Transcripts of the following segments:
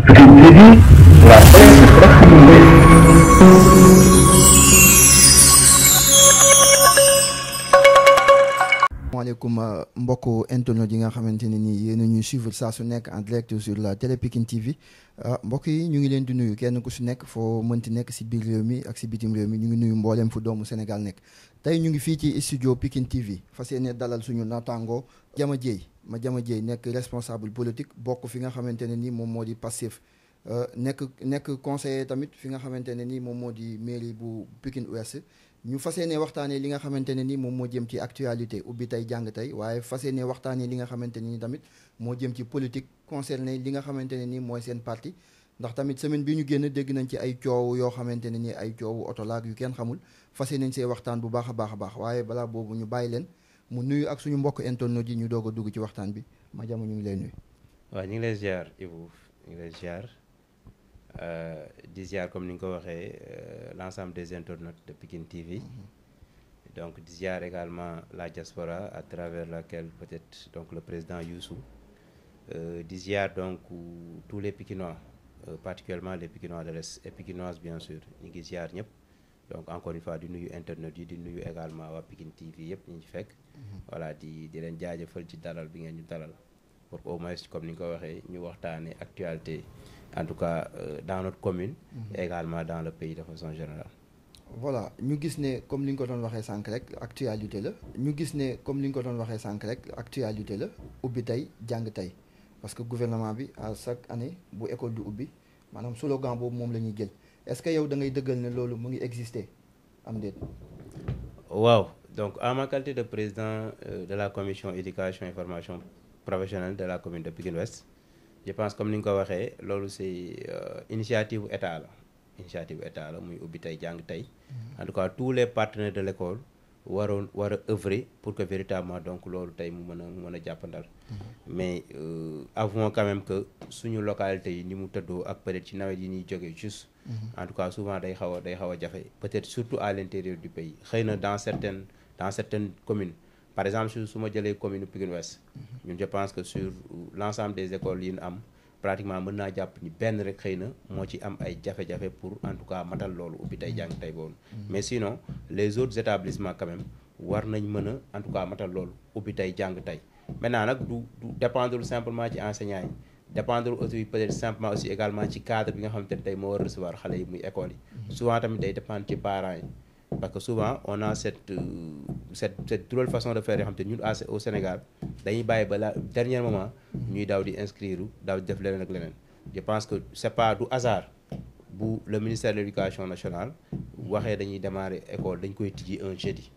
Pikine TV, la chaîne de proximité. Maaleykum mbokku internet yi nga xamante ne nii yéen a ñuy suivre saa su nekk en direct sur la télé Pikine TV mbokk yi ñu ngi leen di nuyu kenn ku si nekk foo mënti nekk si biir réew mi ak si bitim réew mi ñu ngi nuyu mboolem fu doomu Sénégal nekk tey ñu ngi fii ci studio Pikine TV fas yéene dalal suñu naataango Madiama Dieye nekk responsable politique bokk fi nga xamante ne nii moom moo di Pastef nekk conseiller tamit fi nga xamante ne nii moom moo di mairie bu Pikine Ouest. ñu fas yéene waxtaanee li nga xamante ne ni moom moo jëm ci actualité ubbi tey jàng tey waaye fas yéene waxtaanee li nga xamante ne ni tamit moo jëm ci politique concerné li nga xamante ne ni mooy seen parti ndax tamit semaine bi ñu génn dégg nañ ci ay coow yoo xamante ne ni ay coowu oto laag yu kenn xamul fas yéene see waxtaan bu baax a baax waaye balaa boobu ñu bàyyi leen mu nuyu ak suñu mbokk internet yi ñu doog a dugg ci waxtaan bi Madiama ñu ngi lay nuyu. waaw ñu ngi lay ziar Ibou ñu ngi lay ziar. di ziar comme ni nga ko waxee l'ensemble des internautes de Pikine TV donc di ziar également la diaspora à travers laquelle peut-être donc le président Youssou di ziar donc tous les Pikinois particulièrement les Pikinois de l'Est et Pikinoises bien sûr ñu ngi ziar ñëpp donc encore une fois di nuyu internautes yi di nuyu également waa Pikine TV yëpp ñu ci fekk voilà di leen jaajëfal ci dalal bi ngeen ñu dalal pour au moins comme ni nga ko waxee ñu waxtaanee actualité en tout cas dans notre commune et également dans le pays de façon générale. Voilà ñu gis ne comme li nga ko doon waxee sànq rek actualité la ubbi tey jàng tey parce que gouvernement bi à chaque année bu école di ubbi maanaam slogan boobu moom la ñuy jël est-ce que yow da ngay dëggal ne loolu mu ngi exister am déet. waaw donc en ma qualité de président de la commission éducation et formation professionnelle de la commune de Pikine Ouest. Je pense comme ni nga ko waxee loolu c'est initiative état la muy ubbi tey jàng tey en tout cas tous les partenaires de l'école war a œuvrer pour que véritablement donc loolu tey mu mën a jàppandal mais avouons quand même que suñu localité yi ni mu tëddoo ak peut-être ci nawet yi ñuy jógee juste en tout cas souvent day xaw a jafe peut-être surtout à l'intérieur du pays xëy na dans certaines communes. Par exemple su ma jëlee commune Pikine Ouest ñun je pense que sur l'ensemble des écoles yi ñu am pratiquement mën naa jàpp ni benn rek xëy na moo ci am ay jafe-jafe pour en tout cas matal loolu ubbi tey jàng tey boobu mais sinon les autres établissements quand même war nañ mën a en tout cas matal loolu ubbi tey jàng tey maintenant nag du dépendre simplement ci enseignants yi dépendre aussi peut-être simplement aussi également ci cadre bi nga xamante ne tey moo war a recevoir xale yi muy école yi souvent tamit day dépendre ci parents yi parce que souvent on a cette drôle façon de faire yoo xam te ñun au Sénégal dañuy bàyyi ba la dernier moment ñuy daw di inscrire daw di def leneen ak leneen je pense que c'est pas du hasard bu le ministère de l'éducation nationale waxee dañuy démarrer école dañ koy tijji un jeudi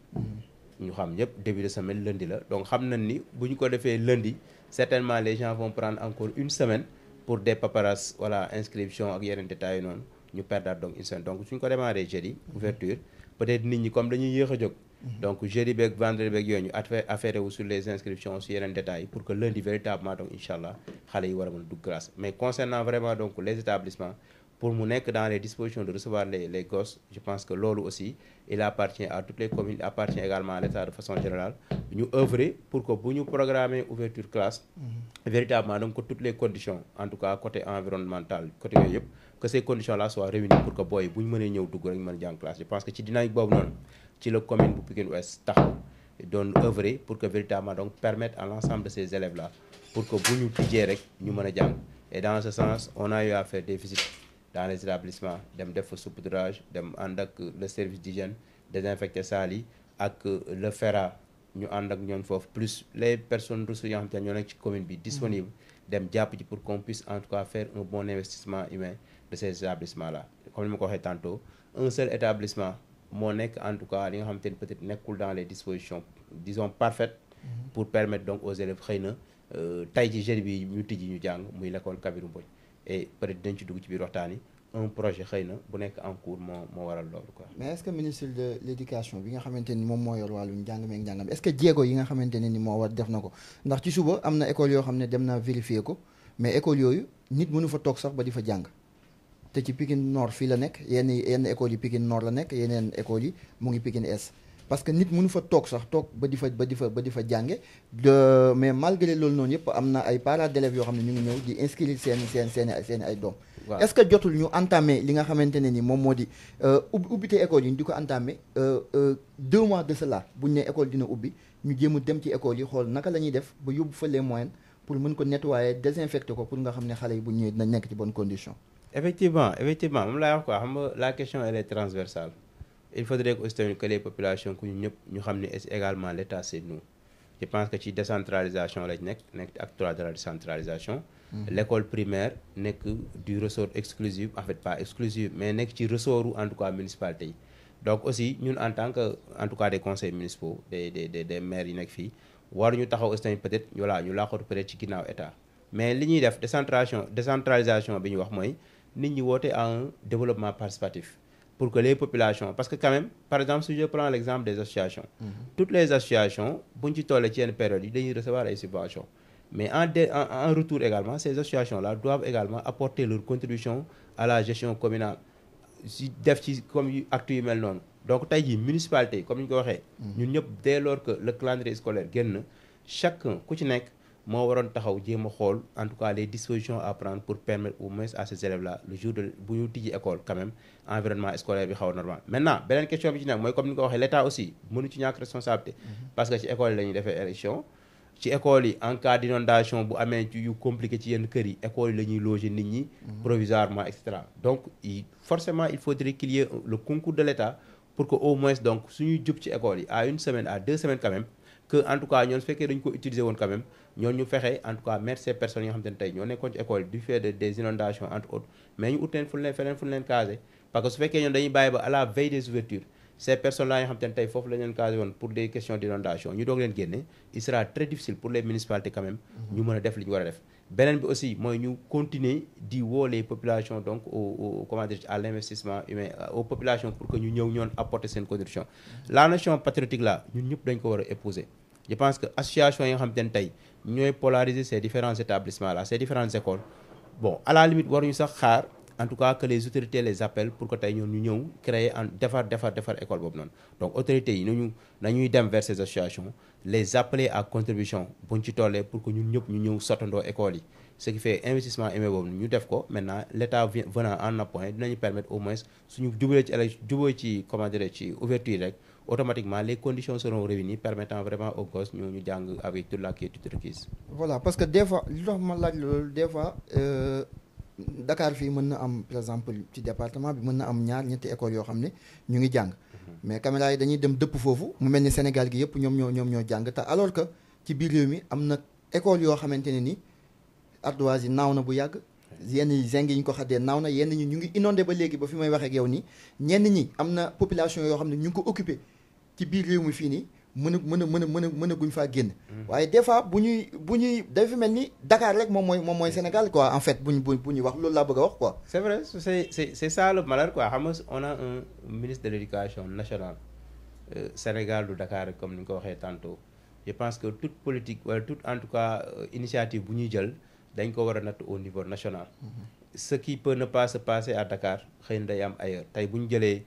ñu xam ñëpp début de semaine lundi la donc xam nañ ni bu ñu ko defee lundi certainement les gens vont prendre encore une semaine pour des paperasses voilà inscription ak yeneen détails noonu ñu perdaat donc une semaine donc suñ ko démarrer jeudi ouverture peut-être nit ñi comme dañuy yéex a jóg donc jeudi beeg vendredi beeg yooyu ñu affaire wu sur les inscriptions sur yeneen détails pour que lundi véritablement donc incha allah xale yi war a mën a dugg classe mais concernant vraiment donc les établissements pour mu nekk dans les dispositions de recevoir les gosses je pense que loolu aussi il appartient à toutes les communes il appartient également à l'État de façon générale ñu œuvrer pour que bu ñu programmer ouverture classe véritablement donc que toutes les conditions en tout cas côté environnemental côté yooyu yëpp que ces conditions là soient réunies pour que booy bu ñu mënee ñëw dugg rek mën a jàng classe je pense que ci dynamique boobu noonu ci la commune bu Pikine Ouest taxaw doon œuvrer pour que véritablement donc permettre à l'ensemble de ces élèves là pour que bu ñu tijjee rek ñu mën a jàng et dans ce sens on a eu à faire des visites dans les établissements dem def fa saupoudrage dem ànd ak le service d'hygiène désinfecter salles yi ak le FERA ñu ànd ak ñoom foofu plus les personnes ressources yoo xam te ñoo nekk ci commune bi disponible dem jàpp ci pour qu'on puisse en tout cas faire un bon investissement humain de ces établissements là comme ni ma ko waxee tantôt un seul établissement moo nekk en tout cas li nga xamante ni peut-être nekkul dans les dispositions disons parfaites pour permettre donc aux élèves xëy na tey ci jeudi bi ñu tijji ñu jàng muy l'école Kabirou Mbodj et peut-être dañ ci dugg ci biir waxtaan yi un projet xëy na bu nekk en cours moo waral loolu quoi. mais est-ce que ministre de l'éducation bi nga xamante ni moom moo yor wàllu njàng meeg njàngam est-ce que jéego yi nga xamante ne ni moo war def na ko ndax ci suba am na école yoo xam ne dem naa vérifier ko mais école yooyu nit mënu fa toog sax ba di fa jàng te ci Pikine Nord fii la nekk yenn écoles yi Pikine Nord la nekk yeneen écoles yi mu ngi Pikine Est parce que nit mënu fa toog sax toog ba di fa jànge mais malgré loolu noonu yëpp am na ay parents d'élèves yoo xam ne ñu ngi ñëw di inscrire seen ay doom. waaw est-ce que jotul ñu entamer li nga xamante ne ni moom moo di ubbite école yi ñu di ko entamer 2 mois de cela buñ ne école dina ubbi ñu jéem a dem ci école yi xool naka la ñuy def ba yóbbu fa les moyens pour mën ko nettoyer désinfecter ko pour nga xam ne xale yi bu ñëwee dina nekk ci bonne condition. effectivement moom laay wax quoi xam nga la question elle est transversale. Il faudrait aussi tamit que les populations ku ñu ñëpp ñu xam ne également l'État c'est nous. Je pense que ci décentralisation lañ nekk acte 3 de la décentralisation. L'école primaire nekk du ressort exclusif en fait pas exclusif mais nekk ci ressortu en tout cas municipalité yi. Donc aussi ñun en tant que en tout cas des conseils municipaux des maires yi nekk fii waruñu taxaw aussi tamit peut-être voilà ñu laaxatu peut-être ci ginnaaw État mais li ñuy def décentralisation bi ñu wax mooy nit ñi woote à un développement participatif. Pour que les populations parce que quand même par exemple si je prends l'exemple des associations. Toutes les associations buñ ci tollee ci yenn période yi dañuy recevoir ay subventions mais en retour également ces associations là doivent également apporter leur contribution à la gestion communale si def ci comme actes yu mel noonu donc tey jii municipalité comme ni ñu ko waxee. ñun ñëpp dès lors que le calendrier scolaire génn chacun ku ci nekk moo waroon taxaw jéem a xool en tout cas les dispositions à prendre pour permettre au moins à ces élèves là le jour de bu ñu tijji école quand même environnement scolaire bi xaw a normal maintenant beneen question bi ci nekk mooy comme ni nga ko waxee l'État aussi mënu ci ñàkk responsabilité parce que ci école yi la ñuy defee élection ci école yi en cas d'inondation bu amee ci yu compliqué ci yenn kër yi école yi la ñuy loger nit ñi provisoirement et cetera donc forcément il faudrait qu'il y ait le concours de l'État pour que au moins donc suñuy jub ci école yi à 1 semaine à 2 semaines quand même que en tout cas ñoon su fekkee dañu ko utiliser woon quand même ñoon ñu fexe en tout cas mettre ces personnes yoo xam te ne tey ñoo nekkoon ci école du fait des inondations entre autres mais ñu ut leen fu leen caser parce que su fekkee ñoon dañuy bàyyi ba à la veille des ouvertures ces personnes là yoo xam te ne tey foofu la leen caser woon pour des questions d'inondation ñu doog leen génne il sera très difficile pour les municipalités quand même ñu mën a def li ñu war a def beneen bi aussi mooy ñu continuer di woo les populations donc au comment dire à l'investissement humain aux populations pour que ñu ñëw ñoon apporter seen contribution la notion patriotique là ñun ñëpp dañ ko war a épouser je pense que association yi nga xam te ne tey ñooy polariser ces différents établissements là ces différentes écoles bon à la limite waruñu sax xaar en tout cas que les autorités les appellent pour que tey ñoom ñu ñëw créer en defar école boobu noonu donc autorités yi nañuy dem vers ces associations les appeler à contribution buñ ci tollee pour que ñun ñëpp ñu ñëw sottandoo écoles yi ce qui fait investissement humain boobu ñu def ko maintenant l'État venant en appoint dinañu permettre au moins suñu jubee ci comment dire ci ouverture rek automatiquement les conditions seront réunies permettant vraiment aux gosses ñu jàng avec toute la quiétude requise. Voilà parce que des fois li tax ma laaj loolu des fois Dakar fii mën na am par exemple ci département bi mën na am ñetti écoles yoo xam ne ñu ngi jàng mais caméra yi dañuy dem dëpp foofu mu mel ni Sénégal gi yëpp ñoom ñoo jàng te alors que ci biir réew mi am na école yoo xamante ne ni ardoise yi naaw na bu yàgg yenn zinc yi ñu ko xaddee naaw na yenn ñi ñu ngi inondé ba léegi ba fi may waxee ak yow nii ñenn ñi am na population yoo xam ne ñu ngi ko occupé ci biir réew mi fii nii mën a guñ faa génn waaye des fois bu ñuy dafa mel ni Dakar rek moom mooy Sénégal quoi en fait bu ñuy wax loolu laa bëgg a wax quoi. C'est vrai c'est ça le malheur quoi xam nga on a un ministre de l'éducation nationale Sénégal du Dakar comme ni nga ko waxee tantôt je pense que toute politique wala toute en tout cas initiative bu ñuy jël dañ ko war a natt au niveau national. Ce qui peut ne pas se passer à Dakar xëy na day am ailleurs tey bu ñu jëlee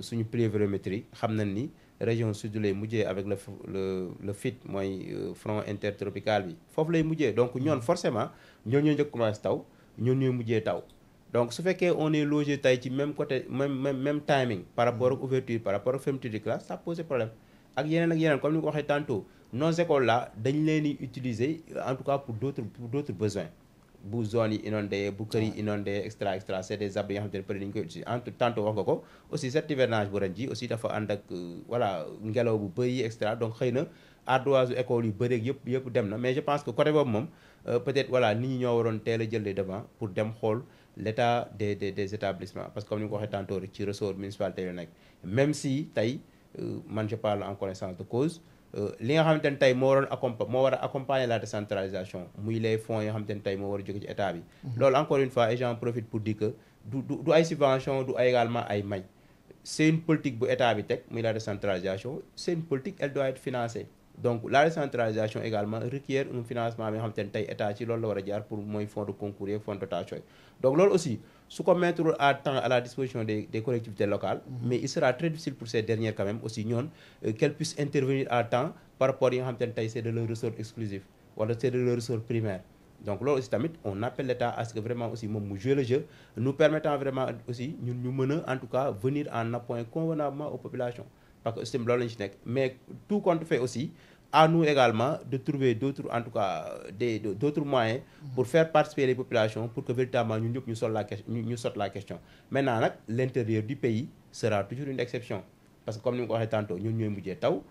suñu pluviométrie xam nañ ni. région sud lay mujjee avec le FIT mooy front intertropical bi foofu lay mujjee donc ñoon forcément ñoo njëkk commencé taw ñoon ñooy mujjee taw donc su fekkee on est logé tey ci même côté même timing par rapport ak ouverture par rapport ak fermeture de classe ça pose problème ak yeneen comme ni ko waxee tantôt nos écoles là dañ leen di utiliser en tout cas pour d'autres besoins bu zone yi inondé bu kër yi inondé extra c'est des abris yoo xam te ne peut-être dañu koy utiliser en tout tantôt wax nga ko aussi cet hivernage bu ren ji aussi dafa ànd ak voilà ngelaw bu bëri extra donc xëy na ardoise école yu bëri yëpp dem na mais je pense que côté boobu moom peut-être voilà nit ñi ñoo waroon teel a jël les devants pour dem xool l'état des établissements parce que comme ni nga ko waxee tantôt rek ci ressort municipalité yu nekk même si tey man je parle en connaissance de cause li nga xamante ne tey moo war a accompagner la décentralisation muy les fonds yoo xamante ne tey moo war a jóge ci état bi loolu encore une fois et j'en profite pour dire que du ay subvention du ay également ay may c'est une politique bu état bi teg muy la décentralisation c'est une politique elle doit être financée donc la décentralisation également requiert un financement bi nga xamante ne tey état ci loolu la war a jaar pour mooy fonds de concours yeeg fonds de dotation yi donc loolu aussi su ko mettre à temps à la disposition des collectivités locales mais il sera très difficile pour ces dernières quand même aussi ñoon qu'elles puissent intervenir à temps par rapport yi nga xamante ne tey c'est de leur ressort exclusif wala c'est de leur ressort primaire donc loolu aussi tamit on appelle l'État à ce que vraiment aussi moom mu jouer le jeu nous permettant vraiment aussi ñun ñu mën a en tout cas venir en appoint convenablement aux populations parce que système loolu la ñu ci nekk mais tout compte fait aussi à nous également de trouver d'autres en tout cas d'autres moyens pour faire participer les populations pour que véritablement ñun ñëpp ñu sotte la question maintenant nag l'intérieur du pays sera toujours une exception parce que comme ni ma ko waxee tantôt ñun ñooy mujjee taw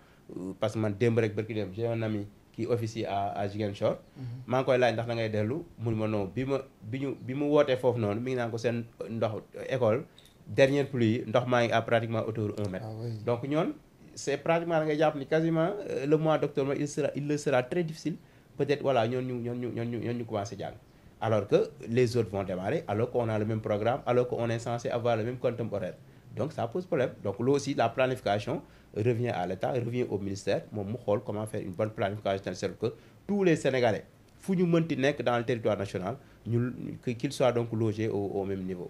parce que man démb rek barki dem j'ai un ami qui officie à Ziguinchor maa ngi koy laaj ndax da ngay dellu mun ma non bi mu wootee foofu noonu mi ngi naan ko seen ndox école dernière pluie ndox maa ngi à pratiquement hauteur 1 mètre donc ñoon c'est pratiquement da ngay jàpp ni quasiment le mois d'octobre il le sera très difficile peut-être voilà ñoon ñu commencé jàng alors que les autres vont démarrer alors qu'on a le même programme alors qu'on est censé avoir le même quantum horaire donc ça pose problème donc là aussi la planification revient à l'État revient au ministère moom mu xool comment faire une bonne planification de sorte que tous les Sénégalais fu ñu mënti nekk dans le territoire national ñu qu'ils soient donc logés au même niveau.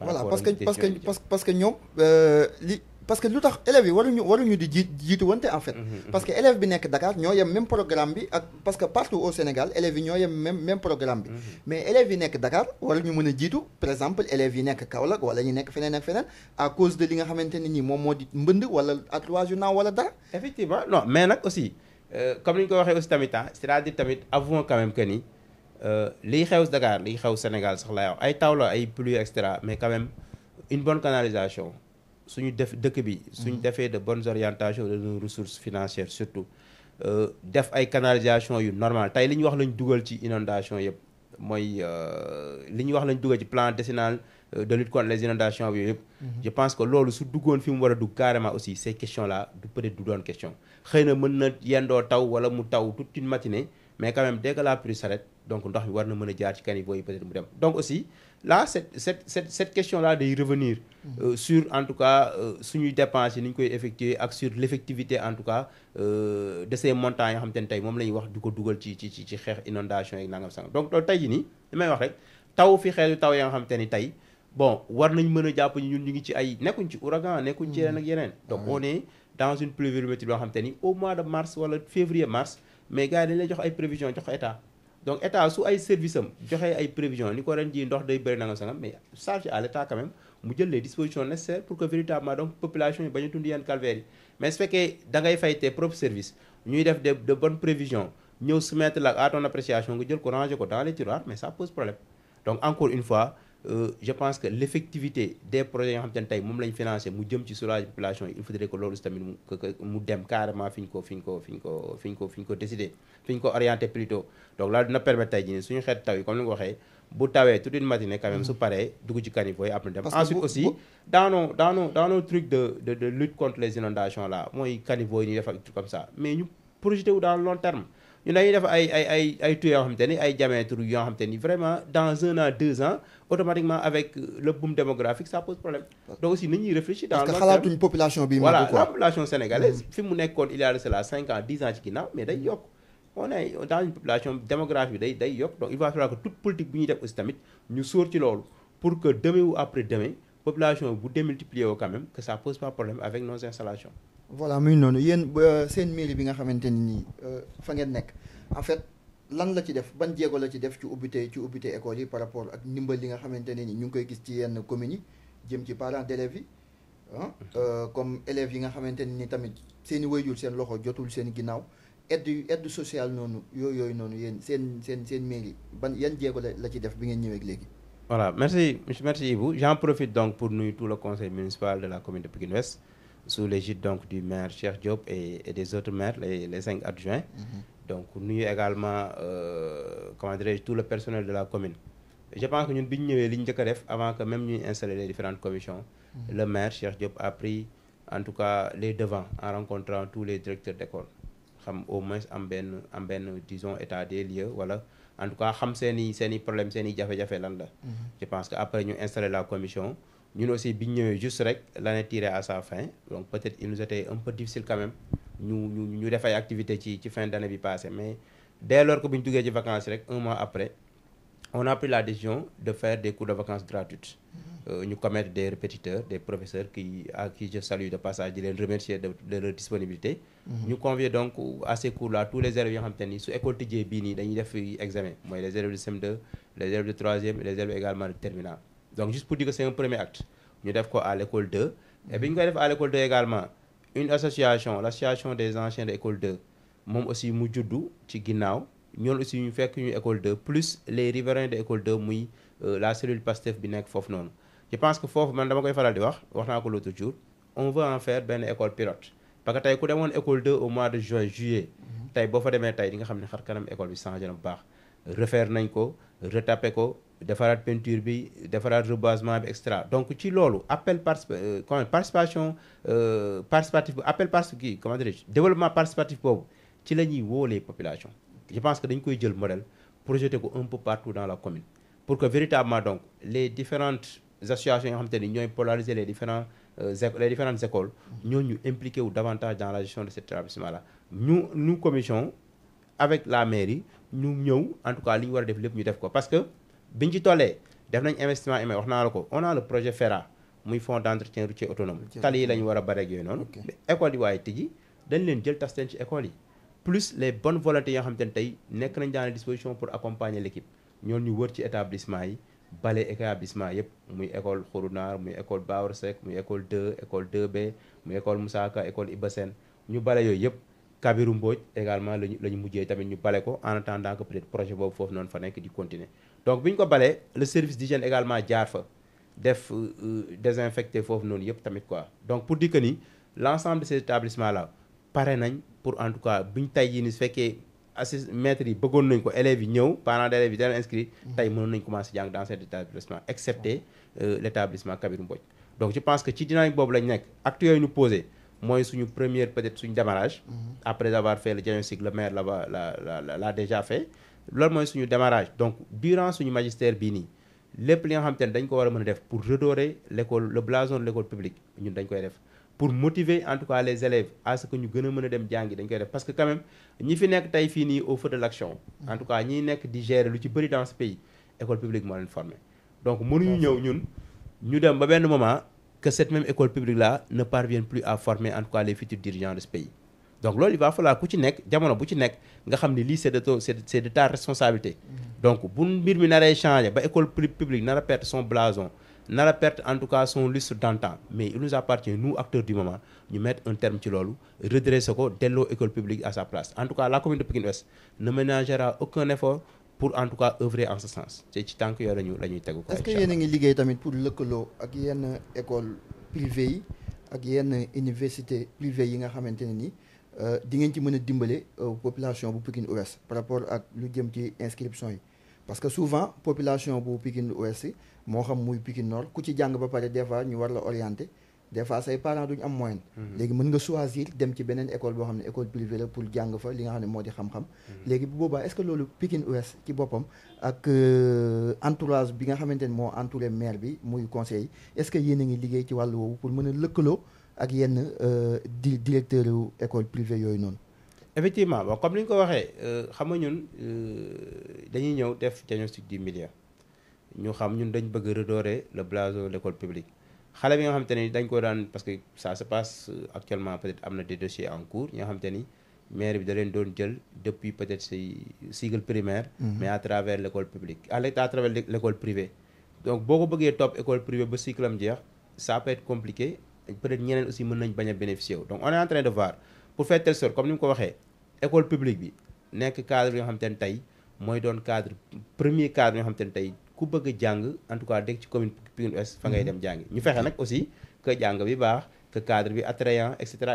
Voilà parce que ñoom parce que lu tax élèves yi waruñu di jiitu wante en fait parce que élève bi nekk Dakar ñoo yem même programme bi ak parce que partout au Sénégal élèves yi ñoo yem même programme bi mais élèves yi nekk Dakar waruñu mën a jiitu par exemple élèves yi nekk Kaolack wala ñu nekk feneen ak feneen à cause de li nga xamante ne nii moom moo di mbënd wala attroupage yu naaw wala dara effectivement non mais nag aussi comme ni ñu ko waxee aussi tamit c'est-à-dire tamit avouons quand même que ni liy xew Dakar liy xew Sénégal sax laay wax ay taw la ay pluie et cetera mais quand même une bonne canalisation suñu def dëkk bi suñu defee de bonnes orientations de nos ressources financières surtout def ay canalisation yu normal tey li ñu wax lañ dugal ci inondation yëpp mooy li ñu wax lañ dugal ci plan décennal de lutte contre les inondations bi yëpp je pense que loolu su duggoon fi mu war a dugg carrément aussi ces questions là peut-être du doon question xëy na mën na yendoo taw wala mu taw toute une matinée mais quand même dès que la pluie s'arrête donc ndox mi war na mën a jaar ci caniveau yi peut-être mu dem donc aussi là cette question là day revenir sur en tout cas suñuy dépenses yi ni ñu koy effectuer ak sur l'effectivité en tout cas de ces montants yoo xam te ne tey moom la ñuy wax du ko dugal ci xeex inondation yi nangam sangam donc loolu tey jii nii li may wax rek taw fi xeetu taw yoo xam te ni tey bon war nañ mën a jàpp ñun ñu ngi ci ay nekkuñ ci ouragan nekkuñ ci yeneen ak yeneen donc on est dans une pluviométrie boo xam te ni au mois de mars wala février mars mais gars yi dañ lay jox ay prévisions jox état donc état su ay service am joxee ay prévisions ni ko ren jii ndox day bëri nangam sangam mais charge à l'état quand même mu jël les dispositions nécessaires pour que véritablement donc population yi bañ a dund yenn calvaire yi mais su fekkee da ngay fay tes propres services ñuy def de bonnes prévisions ñëw soumettre la à ton appréciation nga jël ko ranger ko dans les tiroirs mais ça pose problème donc encore une fois je pense que l'effectivité des projets yoo xam te ne tey moom lañ financé mu jëm ci soulager population yi il faudrait que loolu tamit mu dem carrément fi ñu ko décider fi ñu ko orienté plutôt donc là dina permettre tey jii suñu xeet taw yi comme ni nga ko waxee bu tawee toute une matinée quand même su paree dugg ci caniveau yi après dem ensuite aussi dans nos trucs de lutte contre les inondations là mooy caniveau yi ñuy def ak trucs comme ça mais ñu projeté wu dans le long terme ñu dañuy def ay tuyaux yoo xamante ni ay diamètres yoo xamante ni vraiment dans 1 an 2 ans automatiquement avec le boom démographique ça pose problème donc aussi nañuy réfléchir dans le long terme parce que xalaatuñ population bi voilà la population sénégalaise fi mu nekkoon il y a de cela 5 ans 10 ans ci ginnaaw mais day yokk on est dans une population démographique bi day yokk donc il va falloir que toute politique bi ñuy def aussi tamit ñu sóor ci loolu pour que demain ou après demain population bu démultiplier woo quand même que ça pose pas problème avec nos installations. voilà muy noonu yéen seen mairie bi nga xamante ni nii fa ngeen nekk en fait lan la ci def ban jéego la ci def ci ubbite école yi par rapport ak ndimbal li nga xamante ne ni ñu ngi koy gis ci yenn communes yi jëm ci parents d'élèves yi comme élèves yi nga xamante ne ni tamit seen i waajur seen loxo jotul seen ginnaaw aide sociale noonu yooyu noonu yéen seen mairie ban yan jéego la ci def bi ngeen ñëwee léegi. voilà merci Ibou j'en profite donc pour nuyu tout le conseil municipal de la commune de Pikine Ouest sous l'égide donc du maire Cheikh Diop et des autres maires les 5 adjoints. Donc nuyu également comment dirais-je tout le personnel de la commune. Je pense que ñun bi ñu ñëwee li ñu njëkk a def avant que même ñuy installer les différentes commissions. Le maire Cheikh Diop a pris en tout cas les devants en rencontrant tous les directeurs d'école xam au moins am benn disons état des lieux wala en tout cas xam seen i problème seen i jafe-jafe lan la. Je pense que après ñu installer la commission. ñun aussi bi ñu ñëwee juste rek l'année tirée à sa fin donc peut-être il nous était un peu difficile quand même ñu def ay activités ci fin d'année bi passé mais dès lors que bu ñu duggee ci vacances rek un mois après on a pris la décision de faire des cours de vacances gratuites ñu commettre des répétiteurs des professeurs à qui je salue de passage di leen remercier de leur disponibilité ñu convier donc à ces cours là tous les élèves yoo xam te ni su école tijjee bii nii dañuy def examen mooy les élèves de CM2 les élèves de troisième et les élèves également de terminale donc juste pour dire que c'est un premier acte ñu def ko à l'école 2 et bi ñu koy def à l'école 2 également une association l'association des anciens de école 2 moom aussi mu juddu ci ginnaaw ñoom aussi ñu fekk ñu école 2 plus les riverains de école 2 muy la cellule PASTEF bi nekk foofu noonu je pense que foofu man dama koy faral di wax naa ko l'autre jour on veut en faire benn école pilote parce que tey ku demoon école 2 au mois de juin juillet tey boo fa demee tey di nga xam ne xar kanam école bi changé na bu baax refaire nañ ko retapé ko defaraat peinture bi defaraat reboisement bi extra donc ci loolu participation participative appel participatif comment dirais-je développement participatif boobu ci la ñuy woo les populations je pense que dañ koy jël modèle projeté ko un peu partout dans la commune pour que véritablement donc les différentes associations yoo xamante ni ñooy polariser les différentes écoles ñu impliqué wu davantage dans la gestion de cet établissement là ñu commission avec la mairie ñu ñëw en tout cas li ñu war a def lépp ñu def ko parce que biñ ci tollee def nañ investissement humain wax naa la ko on a le projet FERA muy fonds d'entretien routier autonome tali yi la ñu war a bareeg yooyu noonu école yi waaye tijji dañ leen jël tas leen ci école yi plus les bonnes volontés yoo xamante ne tey nekk nañ dans les dispositions pour accompagner l'équipe ñoon ñu wër ci établissement yi bale établissement yëpp muy école Xourounar muy école Baor Seck muy école 2 école 2B muy école Moussa Ka école Iba Sène ñu bale yooyu yëpp Kabirou Mbodj également la ñu mujjee tamit ñu bale ko en attendant que peut-être projet boobu foofu noonu fa nekk di continuer donc bi ñu ko balee le service d'hygiène également jaar fa def désinfecté foofu noonu yëpp tamit quoi donc pour dire que ni l'ensemble de ces établissements là pare nañ pour en tout cas buñ tey jii ni su fekkee maîtres yi bëggoon nañ ko élèves yi ñëw parents d'élèves yi dana inscrit tey mënoon nañ commencer jàng dans cet établissement excepté l'établissement Kabirou Mbodj donc je pense que ci dynamique boobu lañ nekk actes yooyu ñu posé mooy suñu première peut-être suñu démarrage après avoir fait le diagnostic le maire là-bas l'a déjà fait loolu mooy suñu démarrage donc durant suñu magistère bii nii lépp li nga xam te ne dañ ko war a mën a def pour redorer l'école le blason de l'école publique ñun dañ koy def pour motiver en tout cas les élèves à ce que ñu gën a mën a dem jàngi dañ koy def parce que quand même ñi fi nekk tey fii nii au feu de l'action en tout cas ñi nekk di gérer lu ci bëri dans ce pays école publique moo leen formé donc mënuñu ñëw ñun ñu dem ba benn moment que cette même école publique là ne parvient plus à former en tout cas les futurs dirigeants de ce pays donc loolu il va falloir ku ci nekk jamono bu ci nekk nga xam ne lii c'est de ta responsabilité donc bu mbir mi naree changer ba école publique nar a perdre son blason nar a perdre en tout cas son lustre d'antan mais il nous appartient nous acteurs du moment ñu mettre un terme ci loolu redresser ko delloo école publique à sa place en tout cas la commune de Pikine Ouest ne ménagera aucun effort pour en tout cas œuvrer en ce sens te ci tànk yooyu la ñuy tegu ko. est-ce que yéen a ngi liggéey tamit pour lëkkaloo ak yenn école privée yi ak yenn université privée yi nga xamante ne ni di ngeen ci mën a dimbale population bu Pikine Ouest par rapport ak lu jëm ci inscription yi parce que souvent population bu Pikine Ouest moo xam muy Pikine Nord ku ci jàng ba pare des fois ñu war la orienter des fois say parents duñu am moyen léegi mën nga choisir dem ci beneen école boo xam ne école privée la pour jàng fa li nga xam ne moo di xam-xam léegi bu boobaa est-ce que loolu Pikine Ouest ci boppam ak entourage bi nga xamante ne moo entouré maire bi muy conseil est-ce que yéen a ngi liggéey ci wàllu woowu pour mën a lëkkaloo ak yenn directeur yu école privée yooyu noonu effectivement bon comme ni ñu ko waxee xam nga ñun dañuy ñëw def diagnostic du milieu ñu xam ñun dañ bëgg redorer le blason de l'école publique xale bi nga xamante ni dañ ko daan parce que ça se passe actuellement peut-être am na des dossiers en cours ñi nga xamante ni maire bi da leen doon jël depuis peut-être say cycle primaire mais à travers l'école publique à travers l'école privée donc boo ko bëggee topp école privée ba cycle am jeex ça peut être compliqué peut-être ñeneen aussi mën nañ bañ a bénéficier wu donc on est en train de voir pour faire telle sorte comme ni mu ko waxee école publique bi nekk cadre yoo xamante ne tey mooy doon cadre premier cadre yoo xamante ne tey ku bëgg a jàng en tout cas dégg ci commune Pikine Ouest fa ngay dem jàngi ñu fexe nag aussi que jàng bi baax que cadre bi attrayant et cetera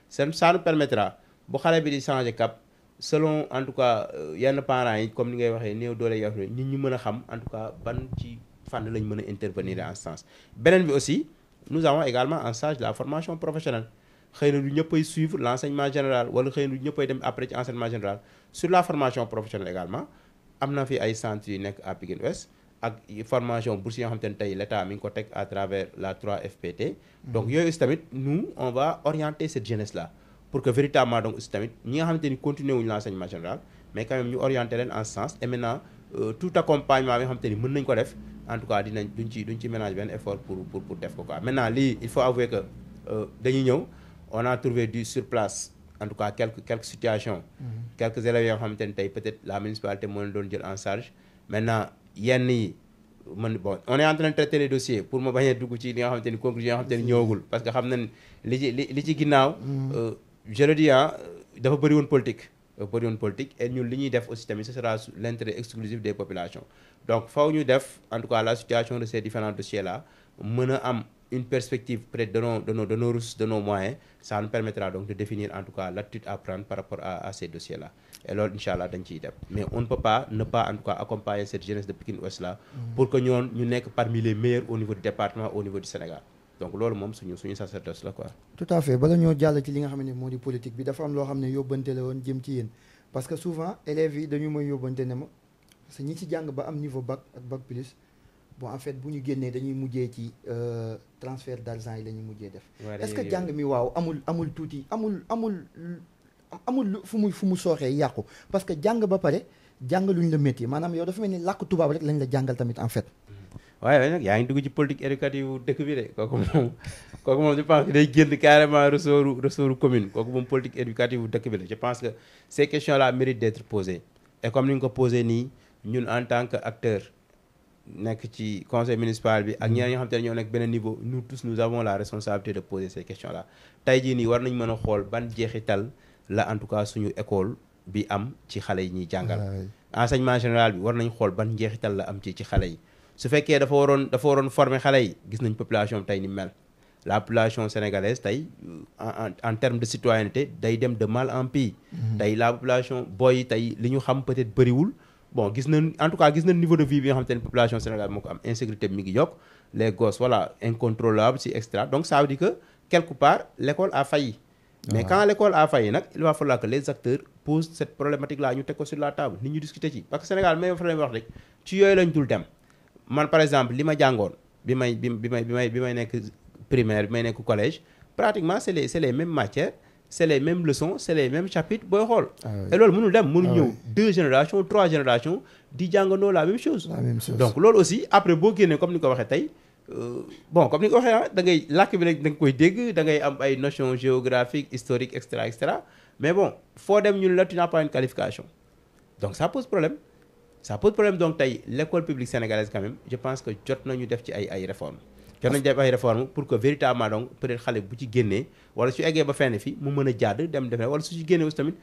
ça nous permettra bu xale bi di changer cap selon en tout cas yenn parents yi comme ni ngay waxee néew doole yoo xam ne nit ñi mën a xam en tout cas ban ci fànn lañ mën a intervenir en ce sens beneen bi aussi nous avons également en charge la formation professionnelle xëy na du ñëppay suivre l'enseignement général wala xëy na du ñëppay dem après ci enseignement général sur la formation professionnelle également am na fi ay centres yu nekk à Pikine Ouest ak formation bourse yoo xam te ne tey l'État mi ngi ko teg à travers la 3FPT donc yooyu aussi tamit nous on va orienter cette jeunesse là pour que véritablement donc aussi tamit ñi nga xamante ni continuer wuñu l'enseignement général mais quand même ñu orienter leen en ce sens et maintenant tout accompagnement bi nga xamante ni mën nañ ko def en tout cas duñ ci ménage benn effort pour def ko quoi. Maintenant lii il faut avouer que dañuy ñëw on a trouvé du sur place en tout cas quelques situations quelques élèves yoo xamante ni tey peut-être la municipalité moo leen doon jël en charge. Maintenant yenn yi bon on est en train de traiter les dossiers pour ma bañ a dugg ci li nga xamante ni conclusion yoo xamante ni ñëwagul parce que xam nañ li ci ginnaaw je le dis dafa bëri woon politique et ñun li ñuy def aussi tamit ce sera l'intérêt exclusif des populations. Donc faw ñu def en tout cas la situation de ces différents dossiers là mën a am une perspective peut-être de nos ressources, de nos moyens, ça nous permettra donc de définir en tout cas l'attitude à prendre par rapport à ces dossiers-là. Et alors, Inch'Allah, dañ ciy def. Mais on ne peut pas ne pas en tout cas accompagner cette jeunesse de Pikine Ouest là pour que ñu nekk parmi les meilleurs au niveau du département, au niveau du Sénégal. Donc loolu moom suñu sacerdoce la quoi. Tout à fait bala ñoo jàll ci li nga xam ne moo di politique bi dafa am loo xam ne yóbbante la woon jëm ci yéen parce que souvent élèves yi dañu may yóbbante ne ma parce que ñi ci jàng ba am niveau bac ak bac plus bon en fait bu ñu génnee dañuy mujjee ci transfert d'argent yi la ñuy mujjee def. Est-ce que jàng mi waaw amul tuuti amul fu mu sooxee yàqu parce que jàng ba pare jàng luñ la métier maanaam yow dafa mel ni làkk tubaab rek lañ la jàngal tamit en fait. waaye nag yaa ngi dugg ci politique éducative dëkk bi de kooku moom je pense que day génn carrément ressortu commune kooku moom politique éducative dëkk bi la je pense que ces questions là méritent d'être posées et comme ni nga ko posé nii ñun en tant que acteur nekk ci conseil municipal bi ak ñeneen ñoo xam te ne ñoo nekk beneen niveau nous tous nous avons la responsabilité de poser ces questions là tey jii nii war nañ mën a xool ban jeexital la en tout cas suñu école bi am ci xale yi ñuy jàngal enseignement général bi war nañ xool ban jeexital la am ci xale yi su fekkee dafa waroon former xale yi gis nañ population tey ni mel la population sénégalaise tey en termes de citoyenneté day dem de mal en pis tey la population booy tey li ñu xam peut-être bëriwul bon gis nañ en tout cas gis nañ niveau de vie bi nga xam te ne population sénégalaise moo ko am insécurité bi mi ngi yokk les gosses voilà incontrôlables si extra donc ça veut dire que quelque part l'école a failli mais quand l'école a failli nag il va falloir que les acteurs posent cette problématique là ñu teg ko sur la table nit ñu discuter ci parce que Sénégal may fa wax rek ci yooyu lañ dul dem man par exemple li ma jàngoon bi may nekk primaire bi may nekk collège pratiquement c'est les mêmes matières c'est les mêmes leçons c'est les mêmes chapitres booy xool et loolu mënul dem mënul ñëw 2 générations 3 générations di jàngandoo la même chose donc loolu aussi après boo génnee comme ni ko waxee tey bon comme ni ko waxee da ngay làkk bi rek da nga koy dégg da ngay am ay notions géographiques historiques etc mais bon foo dem ñun la tu n'as pas une qualification donc ça pose problème donc tey l'école publique sénégalaise quand même je pense que jot nañu def ci ay réformes pour que véritablement donc peut-être xale bu ci génnee wala su eggee ba fenn fi mu mën a jàdd dem def wala su ci génnee aussi tamit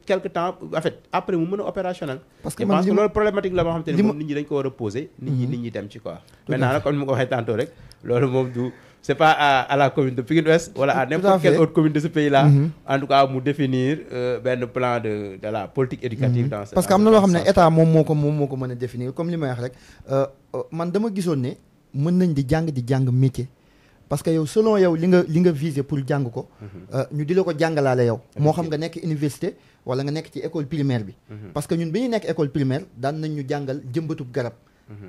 quelque temps en fait après mu mën a opérationnel parce que loolu problématique la boo xam te ne moom nit ñi dañ ko war a poser nit ñi dem ci quoi maintenant nag comme ni ma ko waxee tantôt rek loolu moom du c'est pas à la commune de Pikine Ouest wala à n'importe quelle autre commune de ce pays là en tout cas mu définir benn plan de la politique éducative dans ce parce que am na loo xam ne état moom moo ko mën a définir comme li may wax rek man dama gisoon ne mën nañ di jàng métier parce que yow selon yow li nga viser pour jàng ko ñu di la ko jàngalaale yow moo xam nga nekk université wala nga nekk ci école primaire bi parce que ñun bi ñu nekk école primaire daan nañ ñu jàngal jëmbatub garab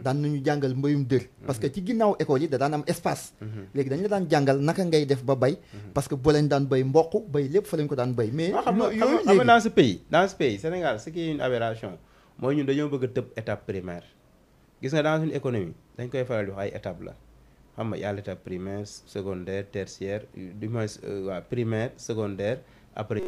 daan nañu jàngal mbayum dër parce que ci ginnaaw école yi da daan am espace léegi dañu la daan jàngal naka ngay def ba bay parce que boo leen daan bay mboq bay lépp fa lañ ko daan bay mais xam nga dans ce pays Sénégal ce qui est une aberration mooy ñun dañoo bëgg a tëb étape primaire gis nga dans une économie dañ koy faral di wax ay étape la xam nga y'a l'étape primaire secondaire tertiaire du moins waa primaire secondaire après